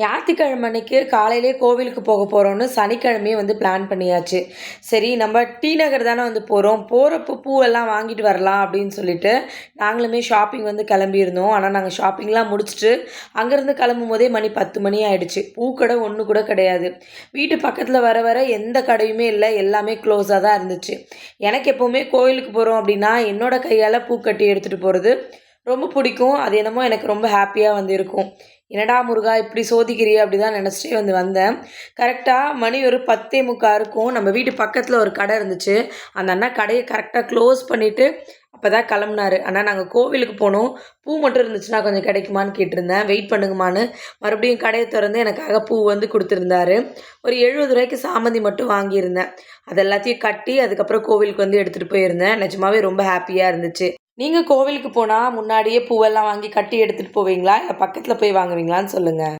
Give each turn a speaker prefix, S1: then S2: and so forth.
S1: ஞாயிற்றுக்கிழமை அன்னைக்கு காலையிலே கோவிலுக்கு போக போகிறோன்னு சனிக்கிழமையே பிளான் பண்ணியாச்சு. சரி நம்ம டி நகர் தானே போகிறோம். போகிறப்போ பூவெல்லாம் வாங்கிட்டு வரலாம் அப்படின்னு சொல்லிட்டு நாங்களுமே ஷாப்பிங் கிளம்பியிருந்தோம். ஆனால் நாங்கள் ஷாப்பிங்லாம் முடிச்சுட்டு அங்கேருந்து கிளம்பும் போதே மணி 10 மணி ஆயிடுச்சு. பூக்கடை ஒன்று கூட கிடையாது. வீட்டு பக்கத்தில் வர வர எந்த கடையுமே இல்லை, எல்லாமே க்ளோஸாக தான் இருந்துச்சு. எனக்கு எப்போவுமே கோயிலுக்கு போகிறோம் அப்படின்னா என்னோட கையால் பூக்கட்டி எடுத்துகிட்டு போகிறது ரொம்ப பிடிக்கும். அது என்னமோ எனக்கு ரொம்ப ஹாப்பியாக இருக்கும். என்னடா முருகா இப்படி சோதிக்கிறியே அப்படி தான் நினச்சிட்டே வந்தேன். கரெக்டாக மணி ஒரு 10:45 இருக்கும். நம்ம வீட்டு பக்கத்தில் ஒரு கடை இருந்துச்சு. அந்த அண்ணா கடையை கரெக்டாக க்ளோஸ் பண்ணிவிட்டு அப்போ தான் கிளம்புனாரு. ஆனால் நாங்கள் கோவிலுக்கு போனோம். பூ மட்டும் இருந்துச்சுன்னா கொஞ்சம் கிடைக்குமான்னு கேட்டிருந்தேன். வெயிட் பண்ணுங்கம்மான்னு மறுபடியும் கடையை திறந்து எனக்காக பூ கொடுத்துருந்தாரு. ஒரு 70 ரூபாய்க்கு சாமந்தி மட்டும் வாங்கியிருந்தேன். அது எல்லாத்தையும் கட்டி அதுக்கப்புறம் கோவிலுக்கு எடுத்துகிட்டு போயிருந்தேன். நிஜமாவே ரொம்ப ஹாப்பியாக இருந்துச்சு. நீங்கள் கோவிலுக்கு போனால் முன்னாடியே பூவெல்லாம் வாங்கி கட்டி எடுத்துகிட்டு போவீங்களா, இல்லை பக்கத்தில் போய் வாங்குவீங்களான்னு சொல்லுங்கள்.